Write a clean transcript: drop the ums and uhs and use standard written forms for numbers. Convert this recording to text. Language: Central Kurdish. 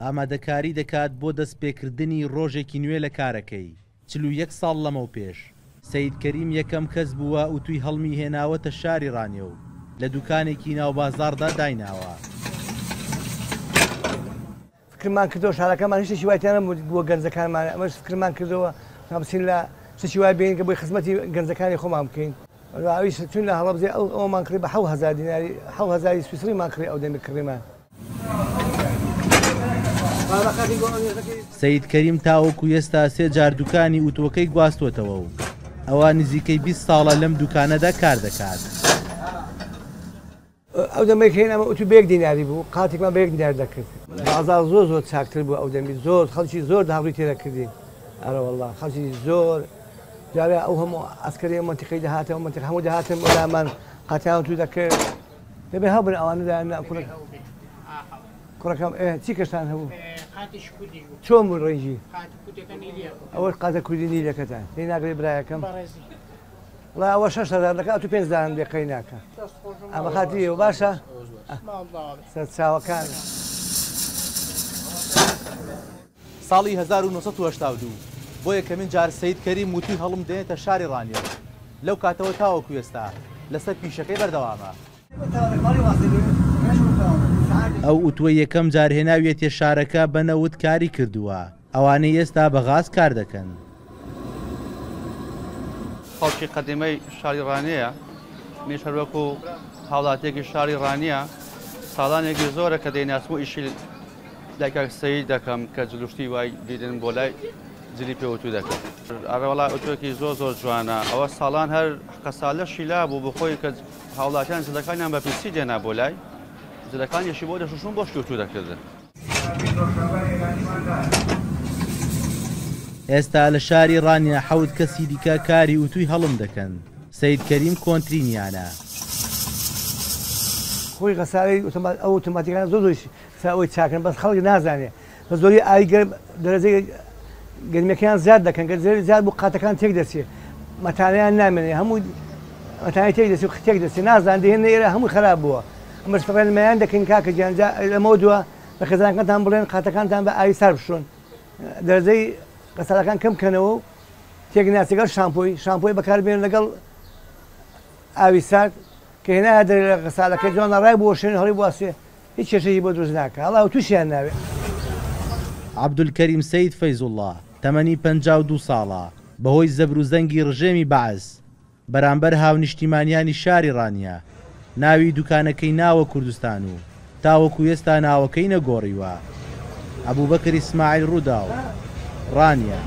ئامادەکاری دەکات بۆ دەستپێکردنی ڕۆژێکی نوێ لە کارەکەی. 41 ساڵ لەمەو پێش سەید کەریم یەکەم کەس بووە ئوتووی هەڵمی هێناوەتە شاری ڕانیە و لە دوکانێکی ناوبازاڕدا دایناوە. فکرمان کردەوە شارەکەمان هیچ شتێکی وای تێ نەبوو بۆ گەنجەکانمان، ئەمەش فکرمان کردەوە بچین لە شتێکی وای بێنین کە بۆی خزمەتی گەنجەکانی خۆمان بکەین. ئەویش چون لە هەڵەبجێ ئەومان کڕی بە 7000 دیناری 7000 سویسریمان کڕی ئەو دەمی کڕیمان. سەید کەریم تاوەکو ئێستا 3 جار دوکانی ئوتۆکەی گواستوتەوە و ئەوە نزیکەی 20 ساڵە لەم دوکانەدا کار دەکات. ئەو دەمەکەین ئەمە ئوتو بەیەک دیناری بوو، قاتێکمان بەیەک دینار دەکرد. بازاڕ زۆر چاکتر بوو ئەو دەمی، زۆر خەڵکی زۆر داهڕووی تێدە کردین. ئەرە وەڵڵا خەڵکی زۆر جارێ ئەو هەموو ئەسکەری منتیقەی دەهاتەوە منتیق هەموو دەهاتن وەلامان قاتیان تو دەکرد. دەبێ هەبن ئەوانەدا کوڕەکەم چی کەشتان هەبوو؟ چۆن بوو ڕێژی؟ ئەوە قاتە کوردی نیلەکەتان پێی ناگرێ برایەکەم؟ وڵای ئەوە 6000 دەکات تو 5 دقەی ناکە. ئەمە خاتریەوە باشە؟ سەرچاوەکان. ساڵی 1982 بۆ یەکەمین جار سەید کەریم وتووی هەڵم دێنێتە شاری ڕانیەوە. لەو کاتەوە تاوەکو ئێستا لەسەر پیشەکەی بەردەوامە. ئەو ئوتووە یەکەم جار هێناویەتە شارەکە بەنەوت کاری کردووە. ئەوانەی ئێستا بەغاز کار دەکەن. خەڵکی قەدیمەی شاری ڕانیە، میش هەروەکو هاوڵاتێکی شاری ڕانیە، ساڵانێکی زۆرە کە دەیناسم و ئیشی لای سەید دەکەم کە جلوشتی وای دیدن بۆ لای جلی پێوتو دەکەم. ئەرەوەڵا ئۆتۆکی زۆر جوانە. ئەوە ساڵان هەر قەسالەشی لا بوو بخۆی کە هاوڵاتیان جلەکانیان بە پیسی دێنا بۆ لای جلەکانیشی بۆ دەشوشون بۆ شکوتو دەکردن. ئێستا لە شاری ڕانیە 7 کەسی دیکە کاری ئوتووی هەڵم دەکەن. سەید کەریم کۆنترینیانە. خۆی غەساڵی ئەو ئۆتۆماتیکانە زۆر ئەوی چاکن بەس خەڵک نازانێ بە زۆری ئاگەر دەرەجەی گەرمیەکەیان زیاد دەکەن کە زیاد بوو قاتەکان تێک دەچێت مەتانەیان نامێنێ هەموو مەتانی تێک دەچێت تێک دەچێت نازان دێنێ ئێرە هەمووی خراپ بووە. ئەمەش فڕێنمایان دەکەین کاکە گیانجا لەمەوە دووە بە خێزانەکانتان بڵێن قاتەکانتان بە ئاوی سار بشۆن، دەرەجەی غەساڵەکان کەم بکەنەوە و تێک ناچێت شامپۆی بەکاربێن لەگەڵ ئاوی سارد کە هێنا دەرێ لە غەساڵەکەی جوان ڕای بۆ شوێن هەڵی بواسێ هیچ کێشەی بۆ دروست ناکە. هەڵا تووشیان ناوێت. عەبدولکەریم سەید فەیزوڵڵا تەمەنی 52 ساڵە بەهۆی زەبر و زەنگی ڕژێمی بەعەز بەرامبەر هاونیشتیمانیانی شاری ڕانیە ناوی دوکانەکەی ناوە کوردستان و تاوەکو ئێستا ناوەکەی نەگۆڕیوە. عەبوبەکر ئیسماعیل ڕووداو، ڕانیە.